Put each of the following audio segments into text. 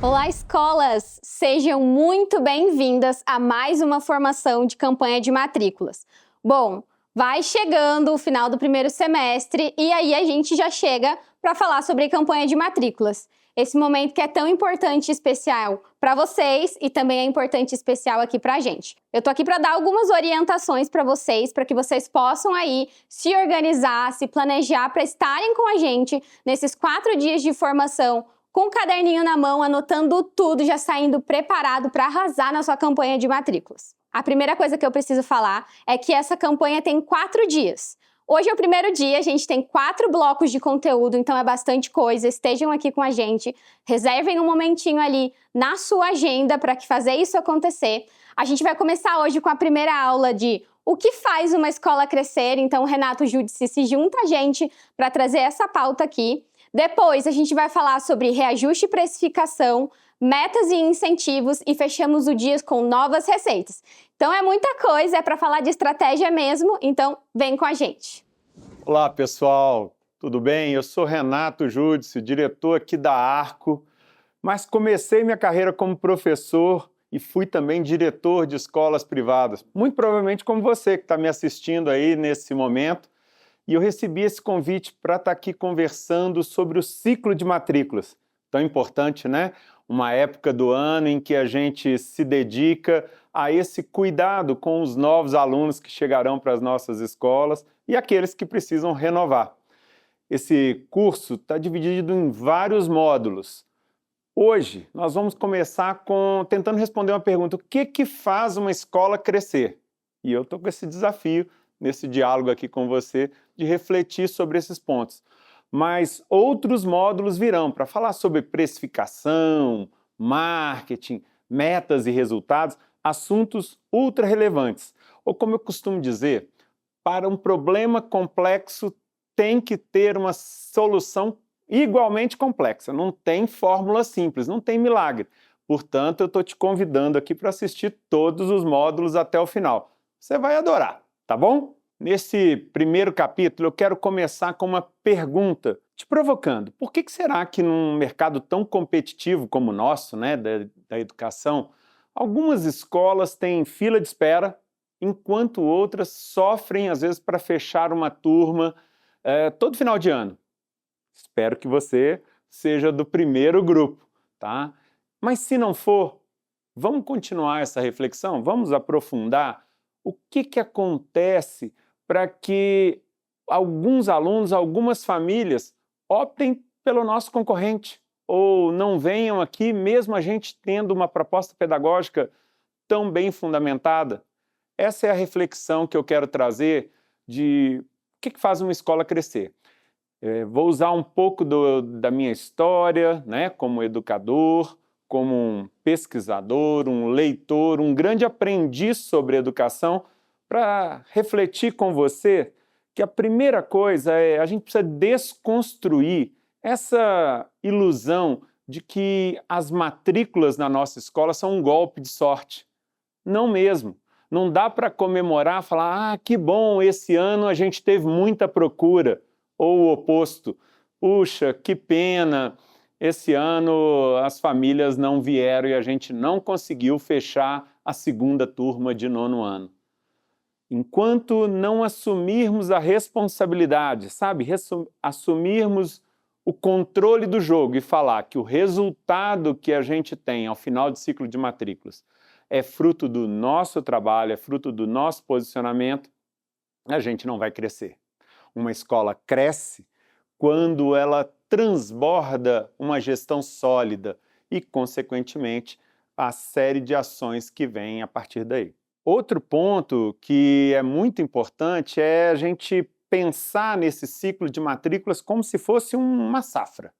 Olá, escolas! Sejam muito bem-vindas a mais uma formação de campanha de matrículas. Bom, vai chegando o final do primeiro semestre e aí a gente já chega para falar sobre campanha de matrículas. Esse momento que é tão importante e especial para vocês e também é importante e especial aqui para a gente. Eu tô aqui para dar algumas orientações para vocês, para que vocês possam aí se organizar, se planejar para estarem com a gente nesses 4 dias de formação, com o caderninho na mão, anotando tudo, já saindo preparado para arrasar na sua campanha de matrículas. A primeira coisa que eu preciso falar é que essa campanha tem 4 dias. Hoje é o primeiro dia, a gente tem 4 blocos de conteúdo, então é bastante coisa. Estejam aqui com a gente, reservem um momentinho ali na sua agenda para fazer isso acontecer. A gente vai começar hoje com a primeira aula de o que faz uma escola crescer, então o Renato Júdice se junta a gente para trazer essa pauta aqui. Depois, a gente vai falar sobre reajuste e precificação, metas e incentivos e fechamos o dia com novas receitas. Então é muita coisa, é para falar de estratégia mesmo, então vem com a gente. Olá, pessoal, tudo bem? Eu sou Renato Júdice, diretor aqui da Arco, mas comecei minha carreira como professor e fui também diretor de escolas privadas, muito provavelmente como você que está me assistindo aí nesse momento. E eu recebi esse convite para estar aqui conversando sobre o ciclo de matrículas. Tão importante, né? Uma época do ano em que a gente se dedica a esse cuidado com os novos alunos que chegarão para as nossas escolas e aqueles que precisam renovar. Esse curso está dividido em vários módulos. Hoje, nós vamos começar tentando responder uma pergunta: o que faz uma escola crescer? E eu estou com esse desafio, nesse diálogo aqui com você, de refletir sobre esses pontos. Mas outros módulos virão para falar sobre precificação, marketing, metas e resultados, assuntos ultra relevantes. Ou como eu costumo dizer, para um problema complexo tem que ter uma solução igualmente complexa. Não tem fórmula simples, não tem milagre. Portanto, eu estou te convidando aqui para assistir todos os módulos até o final. Você vai adorar, tá bom? Nesse primeiro capítulo, eu quero começar com uma pergunta, te provocando. Por que será que num mercado tão competitivo como o nosso, né, da educação, algumas escolas têm fila de espera, enquanto outras sofrem, às vezes, para fechar uma turma todo final de ano? Espero que você seja do primeiro grupo, tá? Mas se não for, vamos continuar essa reflexão? Vamos aprofundar o que acontece para que alguns alunos, algumas famílias optem pelo nosso concorrente ou não venham aqui mesmo a gente tendo uma proposta pedagógica tão bem fundamentada. Essa é a reflexão que eu quero trazer de o que faz uma escola crescer. Vou usar um pouco da minha história, né, como educador, como um pesquisador, um leitor, um grande aprendiz sobre educação, para refletir com você que a primeira coisa é a gente precisa desconstruir essa ilusão de que as matrículas na nossa escola são um golpe de sorte. Não mesmo. Não dá para comemorar, falar, que bom, esse ano a gente teve muita procura, ou o oposto. Puxa, que pena, esse ano as famílias não vieram e a gente não conseguiu fechar a segunda turma de 9º ano. Enquanto não assumirmos a responsabilidade, sabe, assumirmos o controle do jogo e falar que o resultado que a gente tem ao final de ciclo de matrículas é fruto do nosso trabalho, é fruto do nosso posicionamento, a gente não vai crescer. Uma escola cresce quando ela transborda uma gestão sólida e, consequentemente, a série de ações que vem a partir daí. Outro ponto que é muito importante é a gente pensar nesse ciclo de matrículas como se fosse uma safra.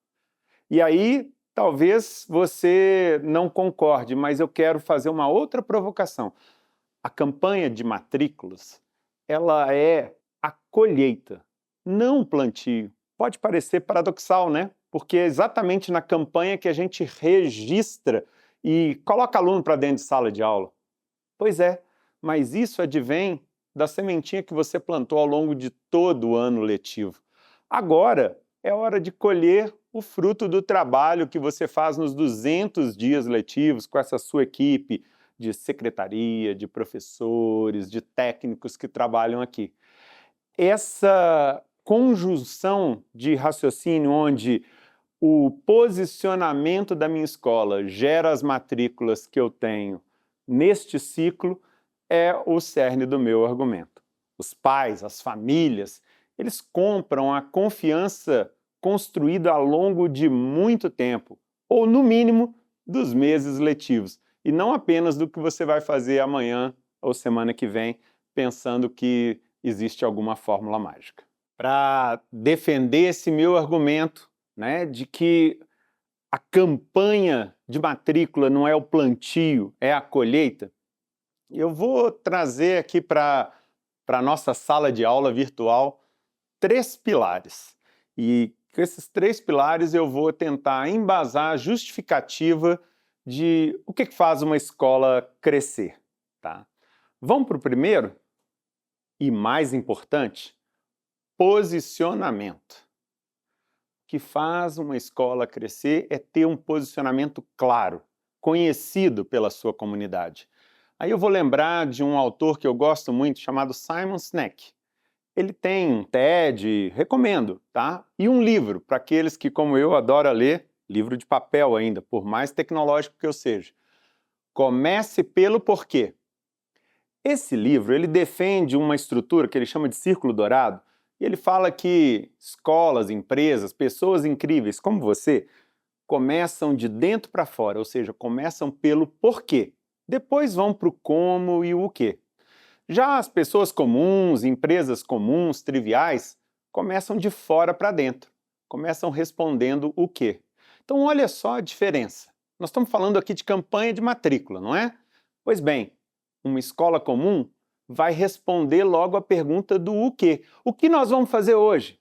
E aí, talvez você não concorde, mas eu quero fazer uma outra provocação. A campanha de matrículas, ela é a colheita, não o plantio. Pode parecer paradoxal, né? Porque é exatamente na campanha que a gente registra e coloca aluno para dentro de sala de aula. Pois é, mas isso advém da sementinha que você plantou ao longo de todo o ano letivo. Agora é hora de colher o fruto do trabalho que você faz nos 200 dias letivos com essa sua equipe de secretaria, de professores, de técnicos que trabalham aqui. Essa conjunção de raciocínio onde o posicionamento da minha escola gera as matrículas que eu tenho neste ciclo é o cerne do meu argumento. Os pais, as famílias, eles compram a confiança construída ao longo de muito tempo, ou no mínimo dos meses letivos, e não apenas do que você vai fazer amanhã ou semana que vem, pensando que existe alguma fórmula mágica. Para defender esse meu argumento, né, de que a campanha de matrícula não é o plantio, é a colheita, eu vou trazer aqui para a nossa sala de aula virtual 3 pilares. E com esses 3 pilares eu vou tentar embasar a justificativa de o que faz uma escola crescer. Tá? Vamos para o primeiro e mais importante, posicionamento. O que faz uma escola crescer é ter um posicionamento claro, conhecido pela sua comunidade. Aí eu vou lembrar de um autor que eu gosto muito, chamado Simon Sinek. Ele tem um TED, recomendo, tá? E um livro, para aqueles que, como eu, adoram ler, livro de papel ainda, por mais tecnológico que eu seja. Comece pelo porquê. Esse livro, ele defende uma estrutura que ele chama de círculo dourado, e ele fala que escolas, empresas, pessoas incríveis como você, começam de dentro para fora, ou seja, começam pelo porquê. Depois vão para o como e o quê. Já as pessoas comuns, empresas comuns, triviais, começam de fora para dentro, começam respondendo o quê. Então olha só a diferença. Nós estamos falando aqui de campanha de matrícula, não é? Pois bem, uma escola comum vai responder logo a pergunta do o quê. O que nós vamos fazer hoje?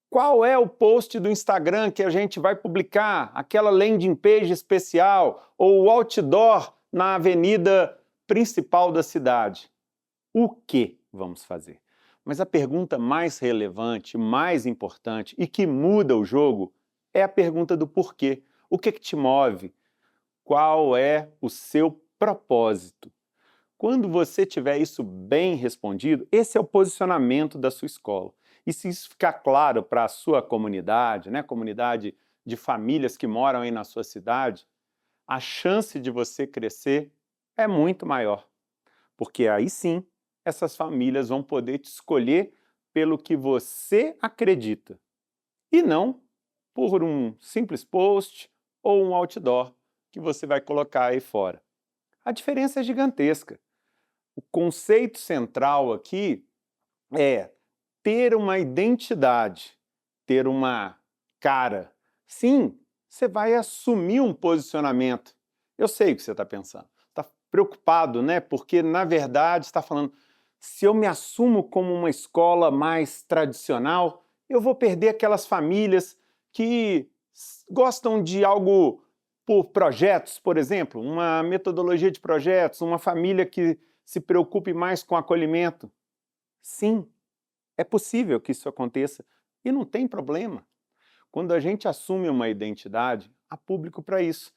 Qual é o post do Instagram que a gente vai publicar? Aquela landing page especial ou o outdoor na avenida principal da cidade? O que vamos fazer? Mas a pergunta mais relevante, mais importante e que muda o jogo é a pergunta do porquê. O que te move? Qual é o seu propósito? Quando você tiver isso bem respondido, esse é o posicionamento da sua escola. E se isso ficar claro para a sua comunidade, né, comunidade de famílias que moram aí na sua cidade, a chance de você crescer é muito maior. Porque aí sim, essas famílias vão poder te escolher pelo que você acredita e não por um simples post ou um outdoor que você vai colocar aí fora. A diferença é gigantesca. O conceito central aqui é ter uma identidade, ter uma cara. Sim, você vai assumir um posicionamento. Eu sei o que você está pensando. Está preocupado, né? Porque, na verdade, está falando, se eu me assumo como uma escola mais tradicional, eu vou perder aquelas famílias que gostam de algo por projetos, por exemplo, uma metodologia de projetos, uma família que se preocupe mais com acolhimento. Sim, é possível que isso aconteça e não tem problema. Quando a gente assume uma identidade, há público para isso.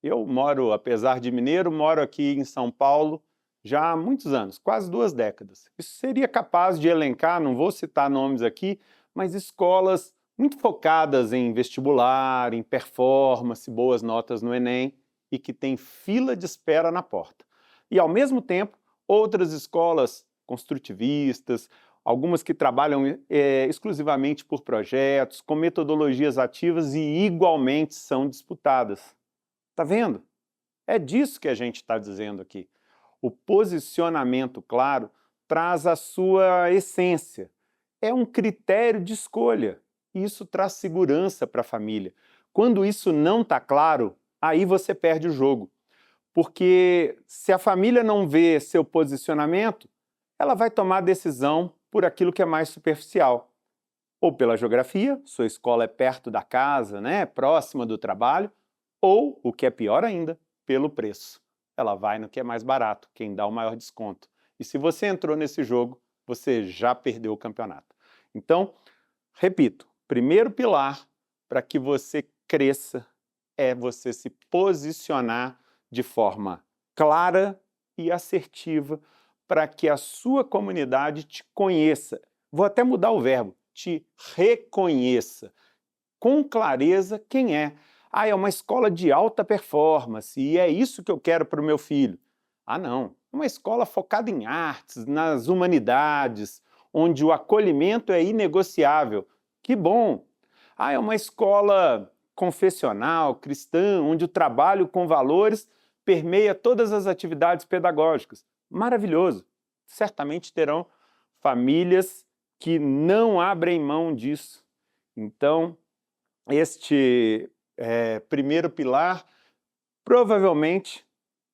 Eu moro, apesar de mineiro, moro aqui em São Paulo já há muitos anos, quase 2 décadas. Isso seria capaz de elencar, não vou citar nomes aqui, mas escolas muito focadas em vestibular, em performance, boas notas no Enem e que têm fila de espera na porta. E, ao mesmo tempo, outras escolas construtivistas, algumas que trabalham exclusivamente por projetos, com metodologias ativas e igualmente são disputadas. Tá vendo? É disso que a gente está dizendo aqui. O posicionamento claro traz a sua essência. É um critério de escolha. E isso traz segurança para a família. Quando isso não está claro, aí você perde o jogo. Porque se a família não vê seu posicionamento, ela vai tomar decisão por aquilo que é mais superficial. Ou pela geografia, sua escola é perto da casa, né, próxima do trabalho, ou, o que é pior ainda, pelo preço. ela vai no que é mais barato, quem dá o maior desconto. E se você entrou nesse jogo, você já perdeu o campeonato. Então, repito, primeiro pilar para que você cresça é você se posicionar de forma clara e assertiva para que a sua comunidade te conheça. Vou até mudar o verbo, te reconheça com clareza quem é. Ah, é uma escola de alta performance e é isso que eu quero para o meu filho. Ah, não. É uma escola focada em artes, nas humanidades, onde o acolhimento é inegociável. Que bom! Ah, é uma escola confessional, cristã, onde o trabalho com valores permeia todas as atividades pedagógicas. Maravilhoso! Certamente terão famílias que não abrem mão disso. Então, este primeiro pilar provavelmente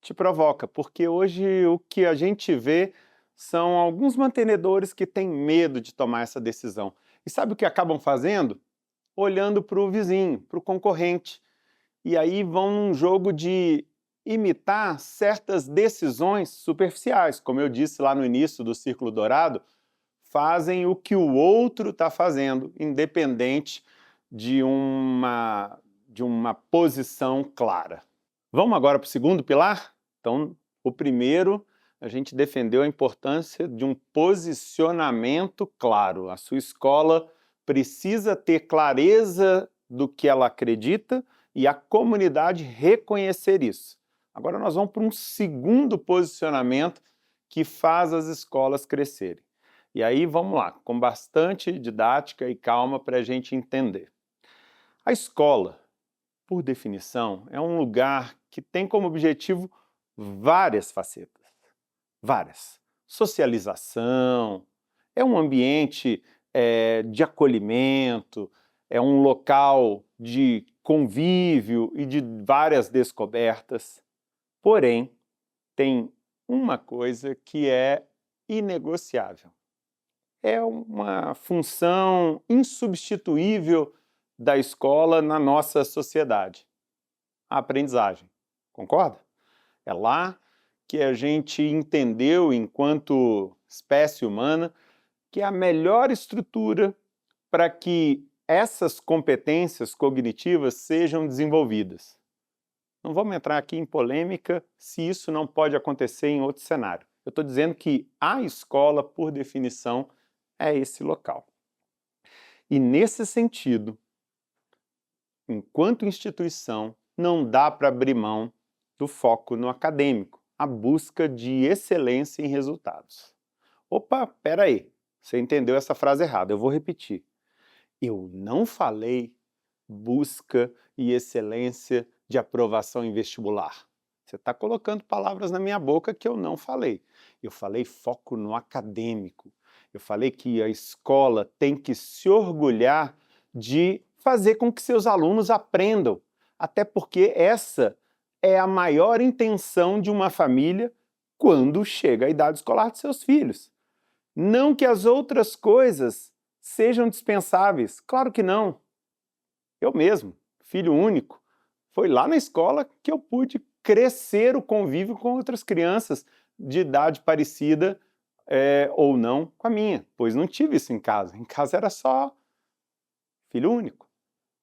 te provoca, porque hoje o que a gente vê são alguns mantenedores que têm medo de tomar essa decisão. E sabe o que acabam fazendo? Olhando para o vizinho, para o concorrente. E aí vão num jogo de imitar certas decisões superficiais. Como eu disse lá no início do Círculo Dourado, fazem o que o outro está fazendo, independente de uma posição clara. Vamos agora para o segundo pilar? Então, o primeiro, a gente defendeu a importância de um posicionamento claro. A sua escola precisa ter clareza do que ela acredita e a comunidade reconhecer isso. Agora nós vamos para um segundo posicionamento que faz as escolas crescerem. E aí vamos lá, com bastante didática e calma para a gente entender. A escola, por definição, é um lugar que tem como objetivo várias facetas. Várias. Socialização, é um ambiente de acolhimento, é um local de convívio e de várias descobertas. Porém, tem uma coisa que é inegociável. É uma função insubstituível da escola na nossa sociedade. A aprendizagem. Concorda? É lá que a gente entendeu, enquanto espécie humana, que é a melhor estrutura para que essas competências cognitivas sejam desenvolvidas. Não vamos entrar aqui em polêmica se isso não pode acontecer em outro cenário. Eu estou dizendo que a escola, por definição, é esse local. E nesse sentido, enquanto instituição, não dá para abrir mão do foco no acadêmico, a busca de excelência em resultados. Opa, peraí, você entendeu essa frase errada, eu vou repetir. Eu não falei busca e excelência de aprovação em vestibular. Você está colocando palavras na minha boca que eu não falei. Eu falei foco no acadêmico. Eu falei que a escola tem que se orgulhar de fazer com que seus alunos aprendam, até porque essa é a maior intenção de uma família quando chega a idade escolar de seus filhos. Não que as outras coisas sejam dispensáveis, claro que não. Eu mesmo, filho único, foi lá na escola que eu pude crescer o convívio com outras crianças de idade parecida ou não com a minha, pois não tive isso em casa. Em casa era só filho único.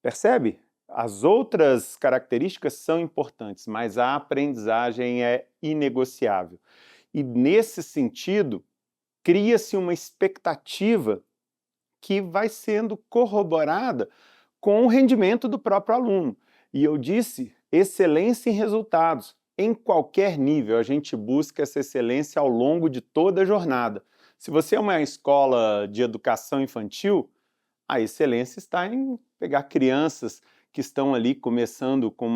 Percebe? As outras características são importantes, mas a aprendizagem é inegociável. E nesse sentido, cria-se uma expectativa que vai sendo corroborada com o rendimento do próprio aluno. E eu disse excelência em resultados. Em qualquer nível, a gente busca essa excelência ao longo de toda a jornada. Se você é uma escola de educação infantil, a excelência está em pegar crianças que estão ali começando com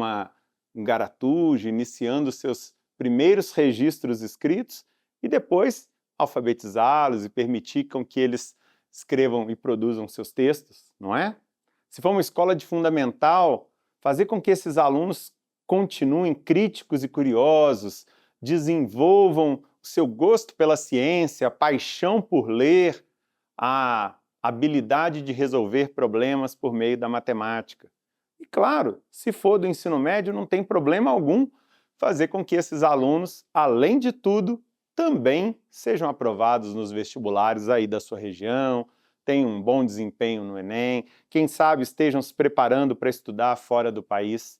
um garatujo, iniciando seus primeiros registros escritos e depois alfabetizá-los e permitir com que eles escrevam e produzam seus textos, não é? Se for uma escola de fundamental, fazer com que esses alunos continuem críticos e curiosos, desenvolvam o seu gosto pela ciência, a paixão por ler, a habilidade de resolver problemas por meio da matemática. E claro, se for do ensino médio, não tem problema algum fazer com que esses alunos, além de tudo, também sejam aprovados nos vestibulares aí da sua região, tenham um bom desempenho no Enem, quem sabe estejam se preparando para estudar fora do país.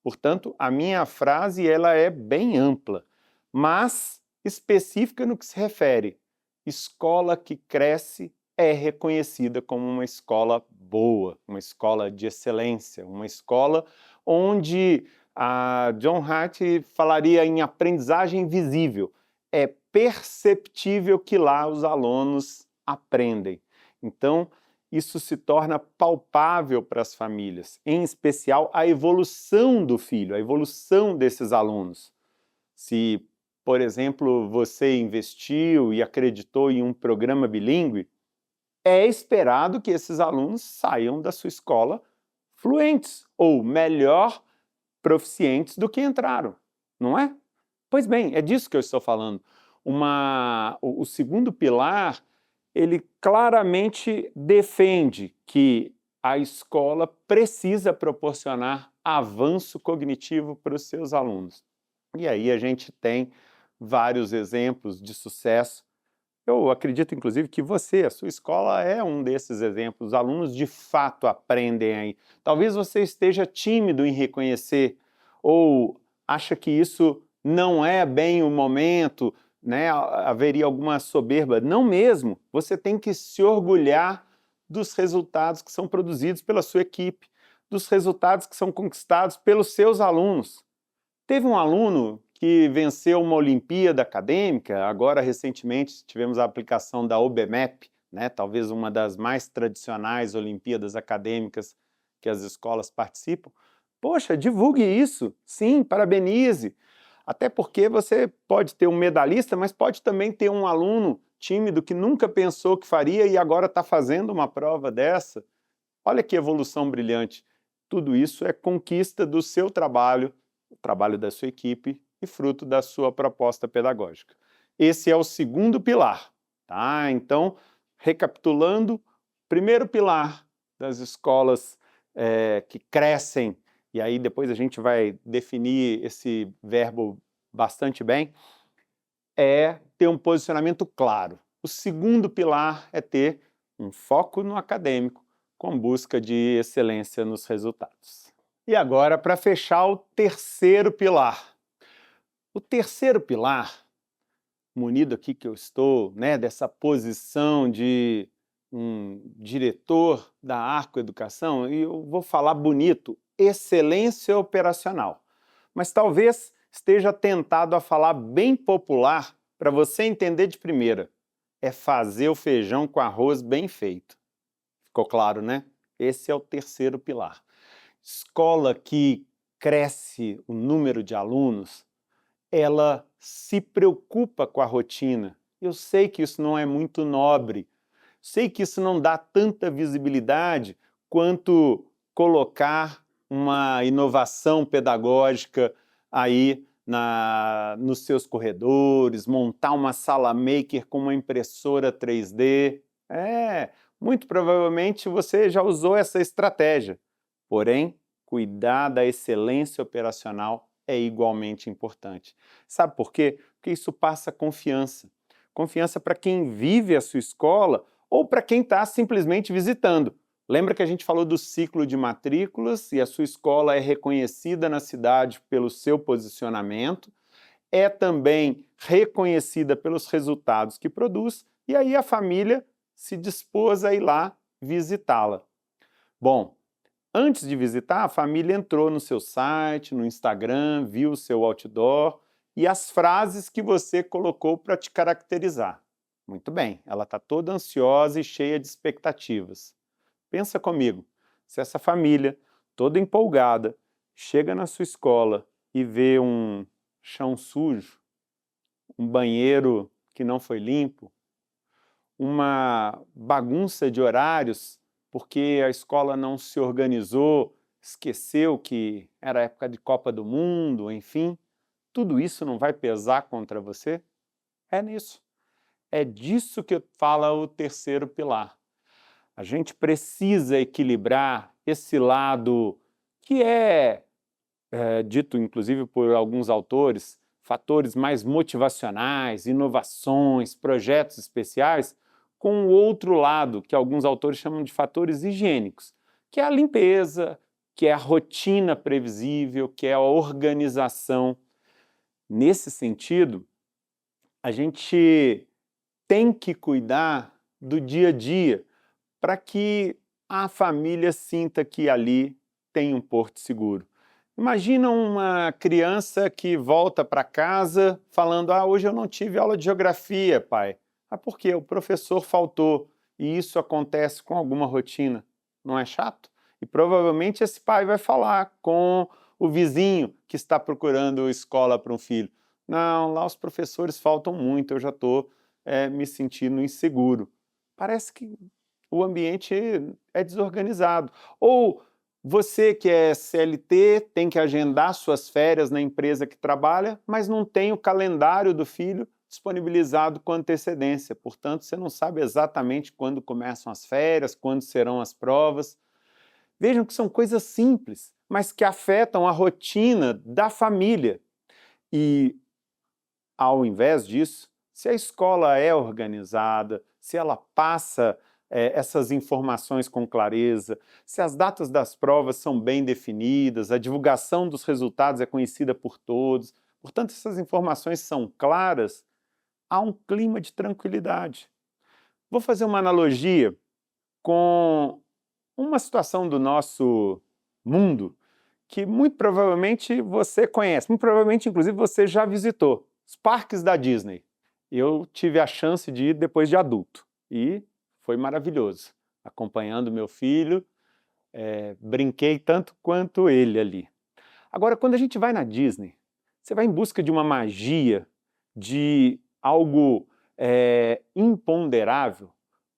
Portanto, a minha frase ela é bem ampla, mas específica no que se refere. Escola que cresce é reconhecida como uma escola boa, uma escola de excelência, uma escola onde a John Hart falaria em aprendizagem visível. É perceptível que lá os alunos aprendem. Então, isso se torna palpável para as famílias, em especial a evolução do filho, a evolução desses alunos. Se, por exemplo, você investiu e acreditou em um programa bilíngue, é esperado que esses alunos saiam da sua escola fluentes, ou melhor, proficientes do que entraram, não é? Pois bem, é disso que eu estou falando. O segundo pilar, ele claramente defende que a escola precisa proporcionar avanço cognitivo para os seus alunos. E aí a gente tem vários exemplos de sucesso. Eu acredito, inclusive, que a sua escola é um desses exemplos. Os alunos de fato aprendem aí. Talvez você esteja tímido em reconhecer ou acha que isso não é bem o momento, né? Haveria alguma soberba. Não mesmo. Você tem que se orgulhar dos resultados que são produzidos pela sua equipe, dos resultados que são conquistados pelos seus alunos. Teve um aluno que venceu uma Olimpíada Acadêmica, agora recentemente tivemos a aplicação da OBMEP, né, talvez uma das mais tradicionais Olimpíadas Acadêmicas que as escolas participam. Poxa, divulgue isso, sim, parabenize. Até porque você pode ter um medalhista, mas pode também ter um aluno tímido que nunca pensou que faria e agora está fazendo uma prova dessa. Olha que evolução brilhante. Tudo isso é conquista do seu trabalho, o trabalho da sua equipe e fruto da sua proposta pedagógica. Esse é o segundo pilar, tá? Então, recapitulando, primeiro pilar das escolas que crescem, e aí depois a gente vai definir esse verbo bastante bem, é ter um posicionamento claro. O segundo pilar é ter um foco no acadêmico, com busca de excelência nos resultados. E agora, para fechar, o terceiro pilar. O terceiro pilar, munido aqui que eu estou, né, dessa posição de um diretor da Arco Educação, e eu vou falar bonito, excelência operacional. Mas talvez esteja tentado a falar bem popular para você entender de primeira. É fazer o feijão com arroz bem feito. Ficou claro, né? Esse é o terceiro pilar. Escola que cresce o número de alunos, ela se preocupa com a rotina. Eu sei que isso não é muito nobre, sei que isso não dá tanta visibilidade quanto colocar uma inovação pedagógica aí nos seus corredores, montar uma sala maker com uma impressora 3D. Muito provavelmente você já usou essa estratégia. Porém, cuidar da excelência operacional é igualmente importante. Sabe por quê? Porque isso passa confiança. Confiança para quem vive a sua escola ou para quem está simplesmente visitando. Lembra que a gente falou do ciclo de matrículas e a sua escola é reconhecida na cidade pelo seu posicionamento, é também reconhecida pelos resultados que produz, e aí a família se dispôs a ir lá visitá-la. Bom, antes de visitar, a família entrou no seu site, no Instagram, viu o seu outdoor e as frases que você colocou para te caracterizar. Muito bem, ela está toda ansiosa e cheia de expectativas. Pensa comigo, se essa família, toda empolgada, chega na sua escola e vê um chão sujo, um banheiro que não foi limpo, uma bagunça de horários porque a escola não se organizou, esqueceu que era época de Copa do Mundo, enfim, tudo isso não vai pesar contra você? É nisso. É disso que fala o terceiro pilar. A gente precisa equilibrar esse lado que é dito inclusive por alguns autores, fatores mais motivacionais, inovações, projetos especiais, com o outro lado, que alguns autores chamam de fatores higiênicos, que é a limpeza, que é a rotina previsível, que é a organização. Nesse sentido, a gente tem que cuidar do dia a dia para que a família sinta que ali tem um porto seguro. Imagina uma criança que volta para casa falando: "Ah, hoje eu não tive aula de geografia, pai." Ah, por quê? O professor faltou. E isso acontece com alguma rotina. Não é chato? E provavelmente esse pai vai falar com o vizinho que está procurando escola para um filho. Não, lá os professores faltam muito, eu já estou me sentindo inseguro. Parece que o ambiente é desorganizado. Ou você que é CLT tem que agendar suas férias na empresa que trabalha, mas não tem o calendário do filho disponibilizado com antecedência. Portanto, você não sabe exatamente quando começam as férias, quando serão as provas. Vejam que são coisas simples, mas que afetam a rotina da família. E, ao invés disso, se a escola é organizada, se ela passa essas informações com clareza, se as datas das provas são bem definidas, a divulgação dos resultados é conhecida por todos, portanto, essas informações são claras, há um clima de tranquilidade. Vou fazer uma analogia com uma situação do nosso mundo que muito provavelmente você conhece, muito provavelmente, inclusive, você já visitou. Os parques da Disney. Eu tive a chance de ir depois de adulto e foi maravilhoso. Acompanhando meu filho, brinquei tanto quanto ele ali. Agora, quando a gente vai na Disney, você vai em busca de uma magia, de algo imponderável,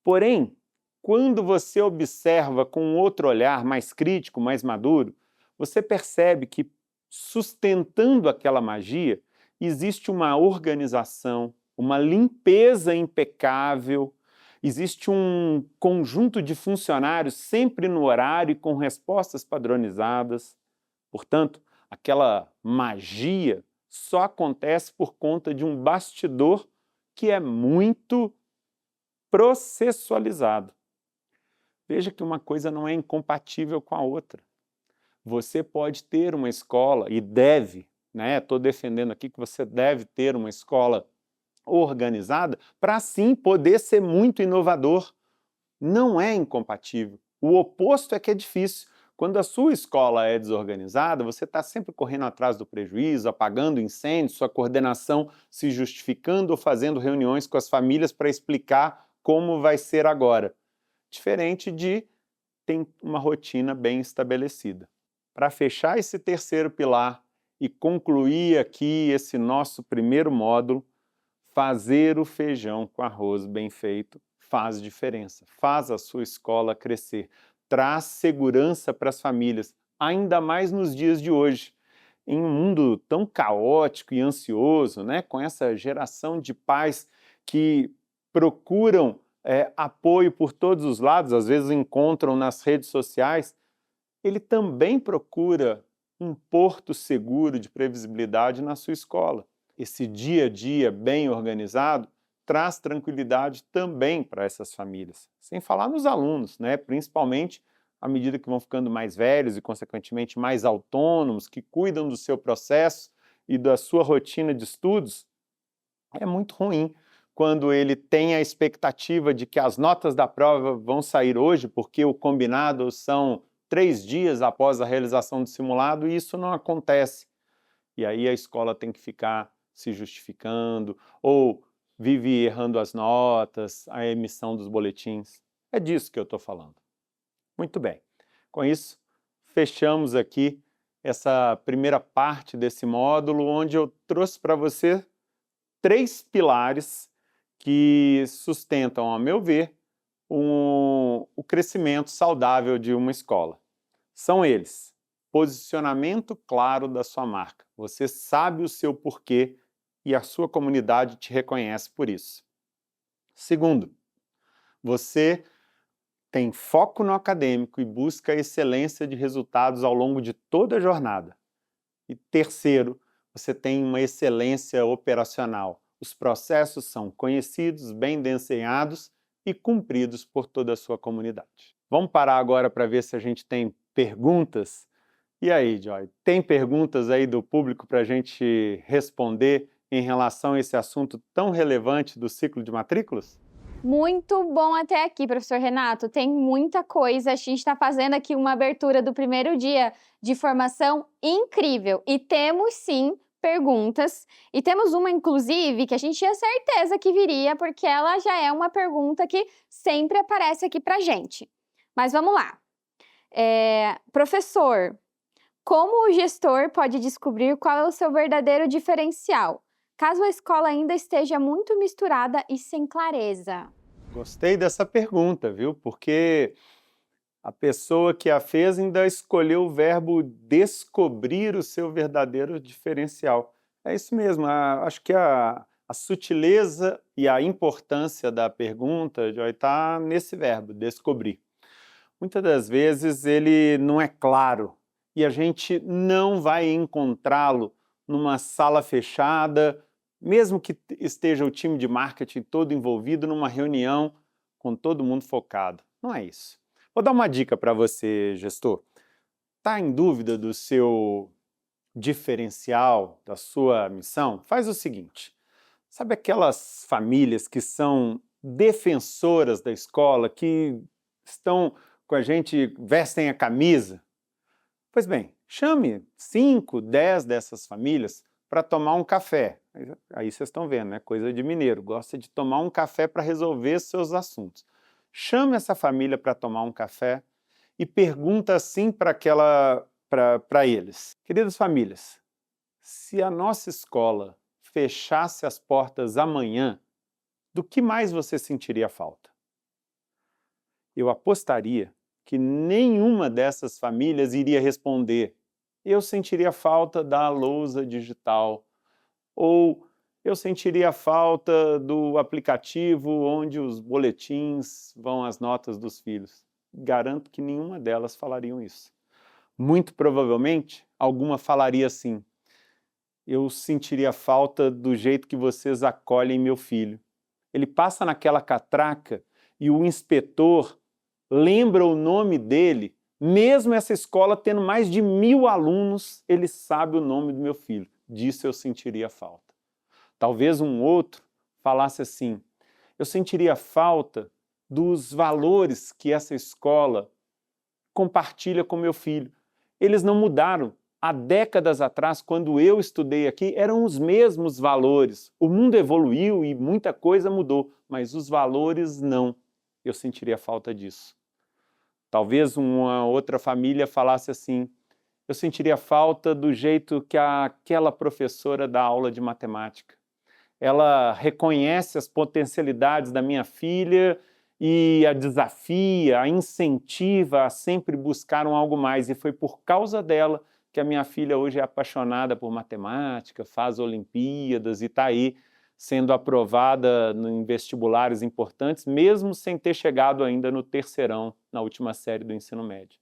porém, quando você observa com um outro olhar mais crítico, mais maduro, você percebe que, sustentando aquela magia, existe uma organização, uma limpeza impecável, existe um conjunto de funcionários sempre no horário e com respostas padronizadas. Portanto, aquela magia só acontece por conta de um bastidor que é muito processualizado. Veja que uma coisa não é incompatível com a outra. Você pode ter uma escola e deve, né? Estou defendendo aqui que você deve ter uma escola organizada para assim poder ser muito inovador. Não é incompatível. O oposto é que é difícil. Quando a sua escola é desorganizada, você está sempre correndo atrás do prejuízo, apagando incêndios, sua coordenação se justificando ou fazendo reuniões com as famílias para explicar como vai ser agora. Diferente de ter uma rotina bem estabelecida. Para fechar esse terceiro pilar e concluir aqui esse nosso primeiro módulo, fazer o feijão com arroz bem feito faz diferença, faz a sua escola crescer, traz segurança para as famílias, ainda mais nos dias de hoje. Em um mundo tão caótico e ansioso, né, com essa geração de pais que procuram apoio por todos os lados, às vezes encontram nas redes sociais, ele também procura um porto seguro de previsibilidade na sua escola. Esse dia a dia bem organizado traz tranquilidade também para essas famílias. Sem falar nos alunos, né? Principalmente à medida que vão ficando mais velhos e, consequentemente, mais autônomos, que cuidam do seu processo e da sua rotina de estudos, é muito ruim quando ele tem a expectativa de que as notas da prova vão sair hoje, porque o combinado são 3 dias após a realização do simulado, e isso não acontece. E aí a escola tem que ficar se justificando, ou vive errando as notas, a emissão dos boletins. É disso que eu estou falando. Muito bem. Com isso, fechamos aqui essa primeira parte desse módulo, onde eu trouxe para você 3 pilares que sustentam, a meu ver, o crescimento saudável de uma escola. São eles: posicionamento claro da sua marca. Você sabe o seu porquê e a sua comunidade te reconhece por isso. Segundo, você tem foco no acadêmico e busca a excelência de resultados ao longo de toda a jornada. E terceiro, você tem uma excelência operacional. Os processos são conhecidos, bem desenhados e cumpridos por toda a sua comunidade. Vamos parar agora para ver se a gente tem perguntas. E aí, Joy, tem perguntas aí do público para a gente responder em relação a esse assunto tão relevante do ciclo de matrículas? Muito bom até aqui, professor Renato. Tem muita coisa. A gente está fazendo aqui uma abertura do primeiro dia de formação incrível. E temos sim perguntas. E temos uma, inclusive, que a gente tinha certeza que viria, porque ela já é uma pergunta que sempre aparece aqui para gente. Mas vamos lá. Professor, como o gestor pode descobrir qual é o seu verdadeiro diferencial, caso a escola ainda esteja muito misturada e sem clareza? Gostei dessa pergunta, viu? Porque a pessoa que a fez ainda escolheu o verbo descobrir o seu verdadeiro diferencial. É isso mesmo, acho que a sutileza e a importância da pergunta, Joy, está nesse verbo, descobrir. Muitas das vezes ele não é claro e a gente não vai encontrá-lo numa sala fechada, mesmo que esteja o time de marketing todo envolvido numa reunião com todo mundo focado. Não é isso. Vou dar uma dica para você, gestor. Está em dúvida do seu diferencial, da sua missão? Faz o seguinte, sabe aquelas famílias que são defensoras da escola, que estão com a gente, vestem a camisa? Pois bem, chame 5, 10 dessas famílias para tomar um café. Aí vocês estão vendo, né? Coisa de mineiro, gosta de tomar um café para resolver seus assuntos. Chame essa família para tomar um café e pergunta assim para eles. Queridas famílias, se a nossa escola fechasse as portas amanhã, do que mais você sentiria falta? Eu apostaria que nenhuma dessas famílias iria responder: eu sentiria falta da lousa digital, ou eu sentiria falta do aplicativo onde os boletins vão as notas dos filhos. Garanto que nenhuma delas falariam isso. Muito provavelmente, alguma falaria assim: eu sentiria falta do jeito que vocês acolhem meu filho. Ele passa naquela catraca e o inspetor lembra o nome dele, mesmo essa escola tendo mais de 1000 alunos, ele sabe o nome do meu filho. Disso eu sentiria falta. Talvez um outro falasse assim: eu sentiria falta dos valores que essa escola compartilha com meu filho. Eles não mudaram. Há décadas atrás, quando eu estudei aqui, eram os mesmos valores. O mundo evoluiu e muita coisa mudou, mas os valores não. Eu sentiria falta disso. Talvez uma outra família falasse assim: eu sentiria falta do jeito que aquela professora dá aula de matemática. Ela reconhece as potencialidades da minha filha e a desafia, a incentiva a sempre buscar algo mais. E foi por causa dela que a minha filha hoje é apaixonada por matemática, faz Olimpíadas e está aí sendo aprovada em vestibulares importantes, mesmo sem ter chegado ainda no terceirão, na última série do ensino médio.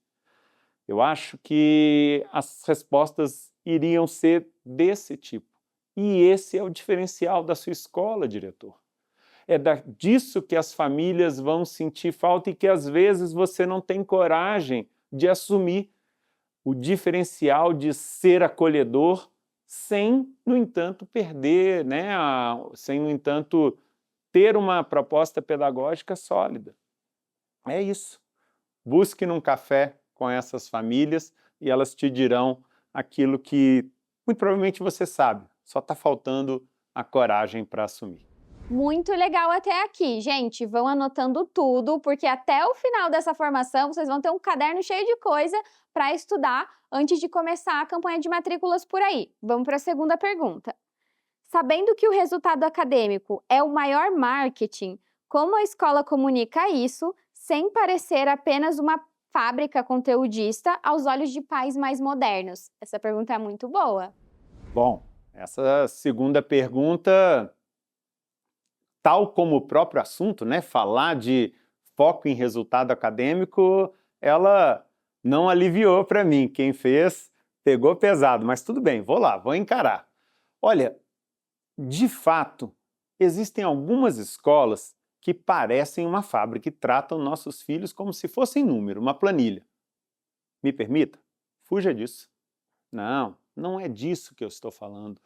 Eu acho que as respostas iriam ser desse tipo. E esse é o diferencial da sua escola, diretor. É disso que as famílias vão sentir falta e que às vezes você não tem coragem de assumir. O diferencial de ser acolhedor sem, no entanto, perder, né, sem, no entanto, ter uma proposta pedagógica sólida. É isso. Busque num café com essas famílias e elas te dirão aquilo que muito provavelmente você sabe, só está faltando a coragem para assumir. Muito legal até aqui, gente. Vão anotando tudo, porque até o final dessa formação vocês vão ter um caderno cheio de coisa para estudar antes de começar a campanha de matrículas por aí. Vamos para a segunda pergunta. Sabendo que o resultado acadêmico é o maior marketing, como a escola comunica isso sem parecer apenas uma fábrica conteudista aos olhos de pais mais modernos? Essa pergunta é muito boa. Bom, essa segunda pergunta, tal como o próprio assunto, né, falar de foco em resultado acadêmico, ela não aliviou para mim. Quem fez Pegou pesado, mas tudo bem, vou lá, vou encarar. Olha, de fato, existem algumas escolas que parecem uma fábrica e tratam nossos filhos como se fossem número, uma planilha. Me permita? Fuja disso. Não, não é disso que eu estou falando.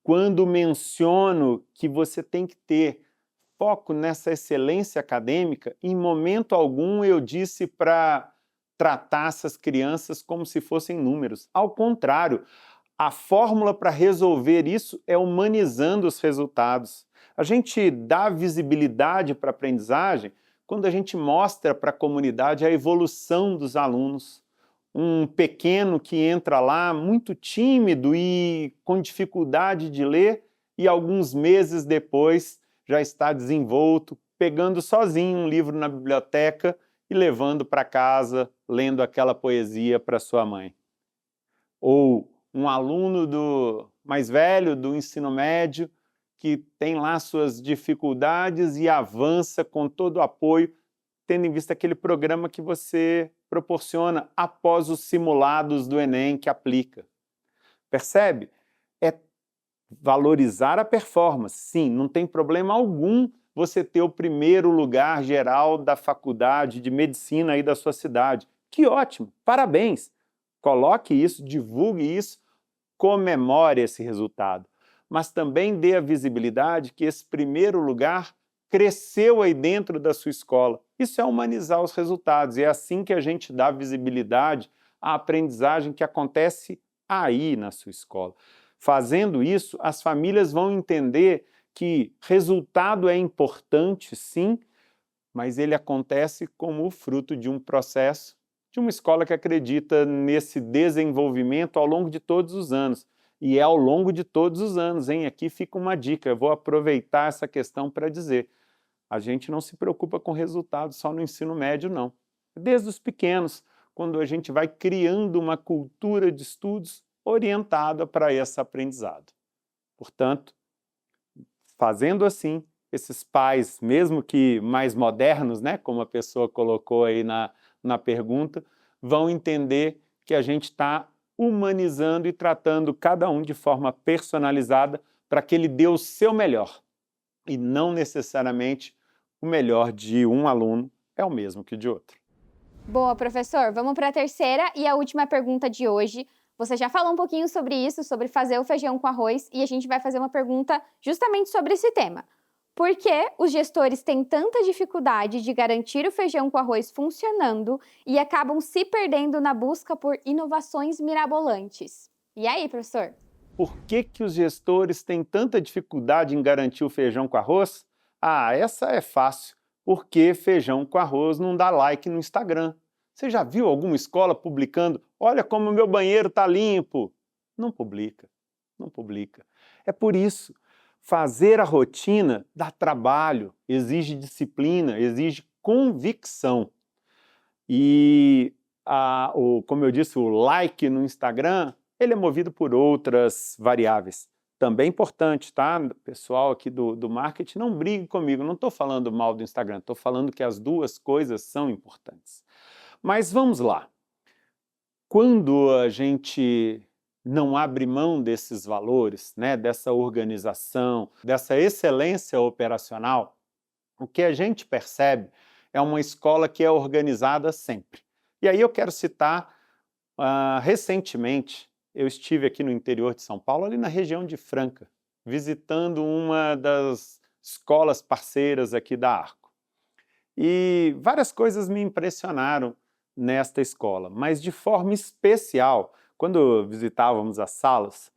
Quando menciono que você tem que ter foco nessa excelência acadêmica, em momento algum eu disse para tratar essas crianças como se fossem números. Ao contrário, a fórmula para resolver isso é humanizando os resultados. A gente dá visibilidade para a aprendizagem quando a gente mostra para a comunidade a evolução dos alunos. Um pequeno que entra lá muito tímido e com dificuldade de ler e alguns meses depois já está desenvolto, pegando sozinho um livro na biblioteca e levando para casa, lendo aquela poesia para sua mãe. Ou um aluno mais velho do ensino médio que tem lá suas dificuldades e avança com todo o apoio, tendo em vista aquele programa que você proporciona após os simulados do Enem que aplica. Percebe? É valorizar a performance. Sim, não tem problema algum você ter o primeiro lugar geral da faculdade de medicina aí da sua cidade. Que ótimo, parabéns! Coloque isso, divulgue isso, comemore esse resultado. Mas também dê a visibilidade que esse primeiro lugar cresceu aí dentro da sua escola. Isso é humanizar os resultados, e é assim que a gente dá visibilidade à aprendizagem que acontece aí na sua escola. Fazendo isso, as famílias vão entender que resultado é importante, sim, mas ele acontece como o fruto de um processo, de uma escola que acredita nesse desenvolvimento ao longo de todos os anos. E é ao longo de todos os anos, hein? Aqui fica uma dica, eu vou aproveitar essa questão para dizer. A gente não se preocupa com resultados só no ensino médio, não. Desde os pequenos, quando a gente vai criando uma cultura de estudos orientada para esse aprendizado. Portanto, fazendo assim, esses pais, mesmo que mais modernos, né, como a pessoa colocou aí na pergunta, vão entender que a gente está humanizando e tratando cada um de forma personalizada para que ele dê o seu melhor. E não necessariamente o melhor de um aluno é o mesmo que o de outro. Boa, professor. Vamos para a terceira e a última pergunta de hoje. Você já falou um pouquinho sobre isso, sobre fazer o feijão com arroz, e a gente vai fazer uma pergunta justamente sobre esse tema. Por que os gestores têm tanta dificuldade de garantir o feijão com arroz funcionando e acabam se perdendo na busca por inovações mirabolantes? E aí, professor? Por que os gestores têm tanta dificuldade em garantir o feijão com arroz? Ah, essa é fácil, porque feijão com arroz não dá like no Instagram. Você já viu alguma escola publicando, olha como o meu banheiro está limpo? Não publica, não publica. É por isso, fazer a rotina dá trabalho, exige disciplina, exige convicção. E, como eu disse, o like no Instagram, ele é movido por outras variáveis. Também importante, tá? Pessoal aqui do marketing, não brigue comigo, não estou falando mal do Instagram, estou falando que as duas coisas são importantes. Mas vamos lá. Quando a gente não abre mão desses valores, né, dessa organização, dessa excelência operacional, o que a gente percebe é uma escola que é organizada sempre. E aí eu quero citar, recentemente, eu estive aqui no interior de São Paulo, ali na região de Franca, visitando uma das escolas parceiras aqui da Arco. E várias coisas me impressionaram nesta escola, mas de forma especial, quando visitávamos as salas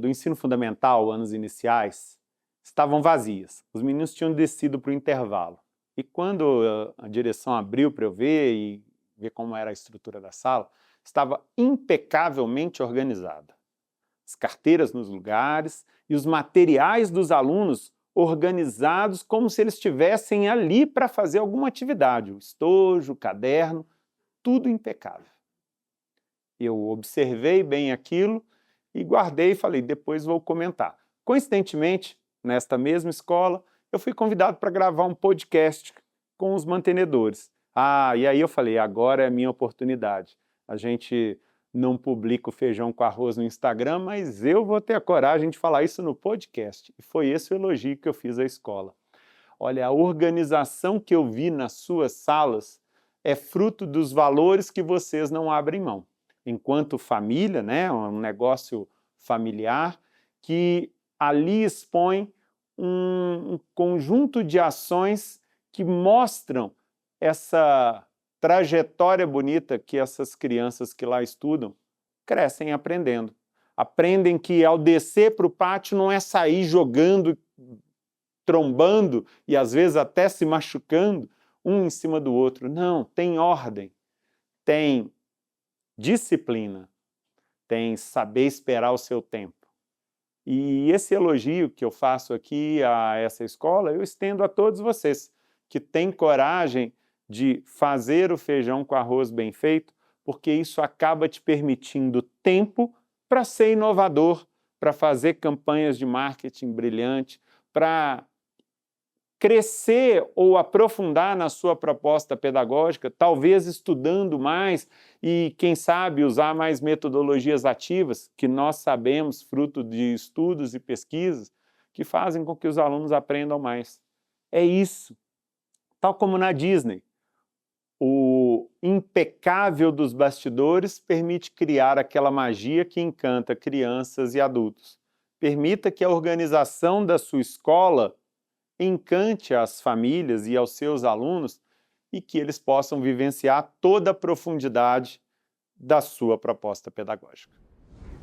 do ensino fundamental, anos iniciais, estavam vazias. Os meninos tinham descido para o intervalo. E quando a direção abriu para eu ver e ver como era a estrutura da sala, estava impecavelmente organizada. As carteiras nos lugares e os materiais dos alunos organizados como se eles estivessem ali para fazer alguma atividade. O estojo, o caderno, tudo impecável. Eu observei bem aquilo e guardei e falei, depois vou comentar. Coincidentemente, nesta mesma escola, eu fui convidado para gravar um podcast com os mantenedores. E aí eu falei, agora é a minha oportunidade. a gente não publica o feijão com arroz no Instagram, mas eu vou ter a coragem de falar isso no podcast. E foi esse o elogio que eu fiz à escola. Olha, a organização que eu vi nas suas salas é fruto dos valores que vocês não abrem mão. Enquanto família, né, um negócio familiar, que ali expõe um conjunto de ações que mostram essa trajetória bonita que essas crianças que lá estudam crescem aprendendo. Aprendem que ao descer para o pátio não é sair jogando, trombando e às vezes até se machucando um em cima do outro. Não, tem ordem, tem disciplina, tem saber esperar o seu tempo. E esse elogio que eu faço aqui a essa escola, eu estendo a todos vocês que têm coragem de fazer o feijão com arroz bem feito, porque isso acaba te permitindo tempo para ser inovador, para fazer campanhas de marketing brilhante, para crescer ou aprofundar na sua proposta pedagógica, talvez estudando mais e, quem sabe, usar mais metodologias ativas, que nós sabemos, fruto de estudos e pesquisas, que fazem com que os alunos aprendam mais. É isso. Tal como na Disney. O impecável dos bastidores permite criar aquela magia que encanta crianças e adultos. Permita que a organização da sua escola encante às famílias e aos seus alunos e que eles possam vivenciar toda a profundidade da sua proposta pedagógica.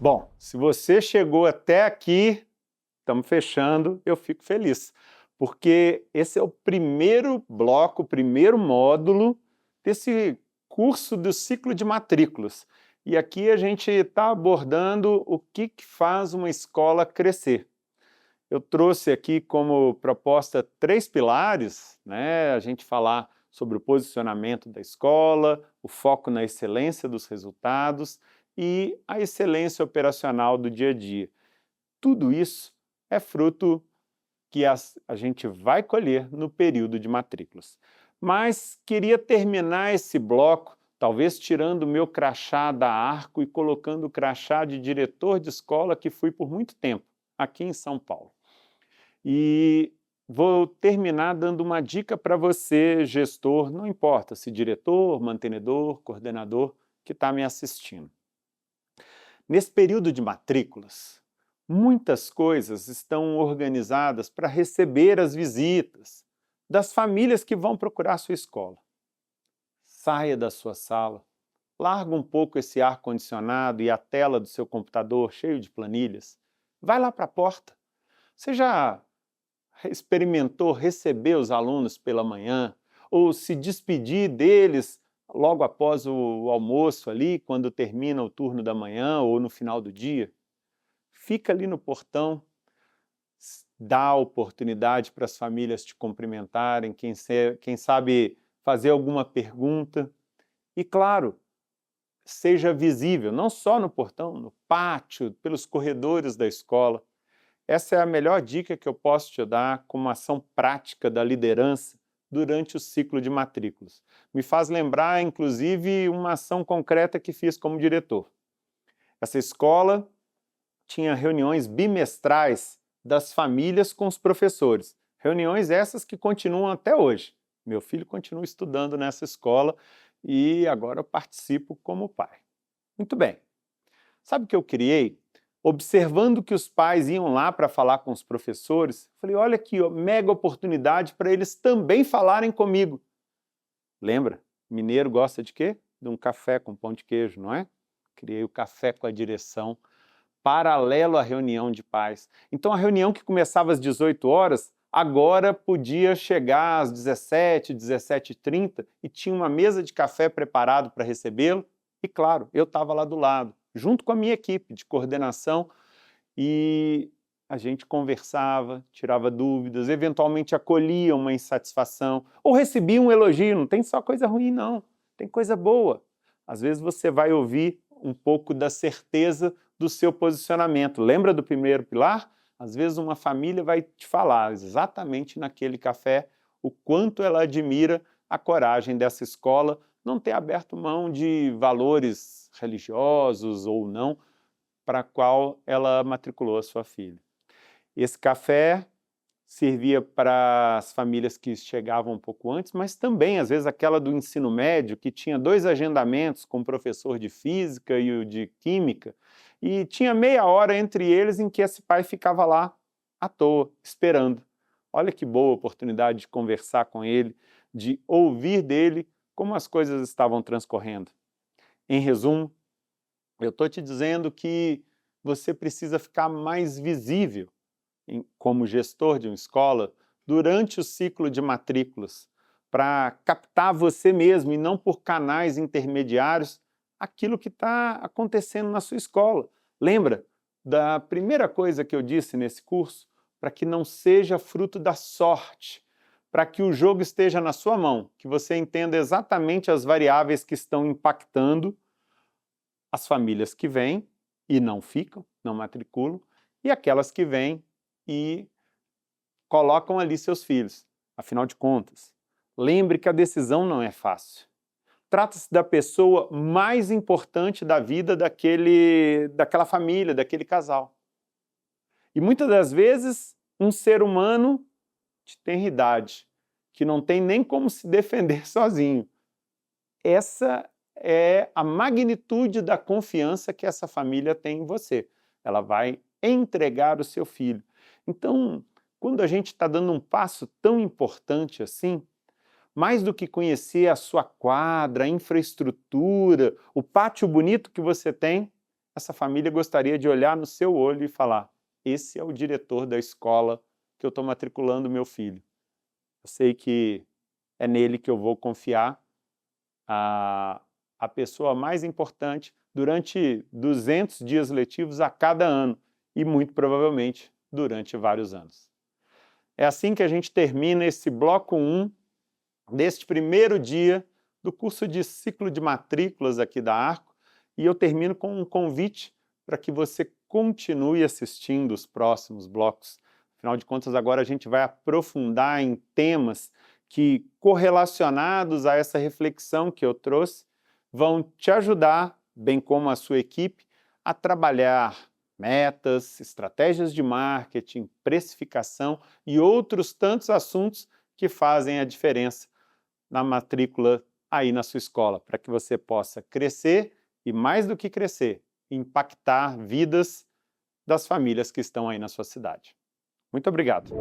Bom, se você chegou até aqui, estamos fechando, eu fico feliz, porque esse é o primeiro bloco, o primeiro módulo desse curso do ciclo de matrículas. E aqui a gente está abordando o que faz uma escola crescer. Eu trouxe aqui como proposta 3 pilares, né? A gente falar sobre o posicionamento da escola, o foco na excelência dos resultados e a excelência operacional do dia a dia. Tudo isso é fruto que a gente vai colher no período de matrículas. Mas queria terminar esse bloco, talvez tirando o meu crachá da Arco e colocando o crachá de diretor de escola que fui por muito tempo, aqui em São Paulo. E vou terminar dando uma dica para você, gestor, não importa se diretor, mantenedor, coordenador, que está me assistindo. Nesse período de matrículas, muitas coisas estão organizadas para receber as visitas das famílias que vão procurar a sua escola. Saia da sua sala, larga um pouco esse ar-condicionado e a tela do seu computador cheio de planilhas, vai lá para a porta. Você já experimentou receber os alunos pela manhã ou se despedir deles logo após o almoço ali, quando termina o turno da manhã ou no final do dia? Fica ali no portão, dá oportunidade para as famílias te cumprimentarem, quem sabe fazer alguma pergunta. E claro, seja visível, não só no portão, no pátio, pelos corredores da escola. Essa é a melhor dica que eu posso te dar como ação prática da liderança durante o ciclo de matrículas. Me faz lembrar, inclusive, uma ação concreta que fiz como diretor. Essa escola tinha reuniões bimestrais das famílias com os professores. Reuniões essas que continuam até hoje. Meu filho continua estudando nessa escola e agora eu participo como pai. Muito bem. Sabe o que eu criei? Observando que os pais iam lá para falar com os professores, falei, olha aqui, ó, mega oportunidade para eles também falarem comigo. Lembra? Mineiro gosta de quê? De um café com pão de queijo, não é? Criei o café com a direção, paralelo à reunião de pais. Então a reunião que começava às 18 horas, agora podia chegar às 17, 17h30 e tinha uma mesa de café preparado para recebê-lo. E claro, eu estava lá do lado, junto com a minha equipe de coordenação, e a gente conversava, tirava dúvidas, eventualmente acolhia uma insatisfação, ou recebia um elogio. Não tem só coisa ruim, não, tem coisa boa. Às vezes você vai ouvir um pouco da certeza do seu posicionamento. Lembra do primeiro pilar? Às vezes uma família vai te falar exatamente naquele café o quanto ela admira a coragem dessa escola não ter aberto mão de valores religiosos ou não para qual ela matriculou a sua filha. Esse café servia para as famílias que chegavam um pouco antes, mas também, às vezes, aquela do ensino médio, que tinha 2 agendamentos com o professor de física e o de química, e tinha meia hora entre eles em que esse pai ficava lá à toa, esperando. Olha que boa oportunidade de conversar com ele, de ouvir dele como as coisas estavam transcorrendo. Em resumo, eu estou te dizendo que você precisa ficar mais visível como gestor de uma escola durante o ciclo de matrículas, para captar você mesmo e não por canais intermediários aquilo que está acontecendo na sua escola. Lembra da primeira coisa que eu disse nesse curso? Para que não seja fruto da sorte, para que o jogo esteja na sua mão, que você entenda exatamente as variáveis que estão impactando as famílias que vêm e não ficam, não matriculam, e aquelas que vêm e colocam ali seus filhos. Afinal de contas, lembre que a decisão não é fácil. Trata-se da pessoa mais importante da vida daquela família, daquele casal. E muitas das vezes, um ser humano de tenra idade, que não tem nem como se defender sozinho. Essa é a magnitude da confiança que essa família tem em você. Ela vai entregar o seu filho. Então, quando a gente está dando um passo tão importante assim, mais do que conhecer a sua quadra, a infraestrutura, o pátio bonito que você tem, essa família gostaria de olhar no seu olho e falar: esse é o diretor da escola que eu estou matriculando meu filho. Eu sei que é nele que eu vou confiar a pessoa mais importante durante 200 dias letivos a cada ano e muito provavelmente durante vários anos. É assim que a gente termina esse bloco 1 deste primeiro dia do curso de ciclo de matrículas aqui da Arco, e eu termino com um convite para que você continue assistindo os próximos blocos. Afinal de contas, agora a gente vai aprofundar em temas que, correlacionados a essa reflexão que eu trouxe, vão te ajudar, bem como a sua equipe, a trabalhar metas, estratégias de marketing, precificação e outros tantos assuntos que fazem a diferença na matrícula aí na sua escola, para que você possa crescer e, mais do que crescer, impactar vidas das famílias que estão aí na sua cidade. Muito obrigado.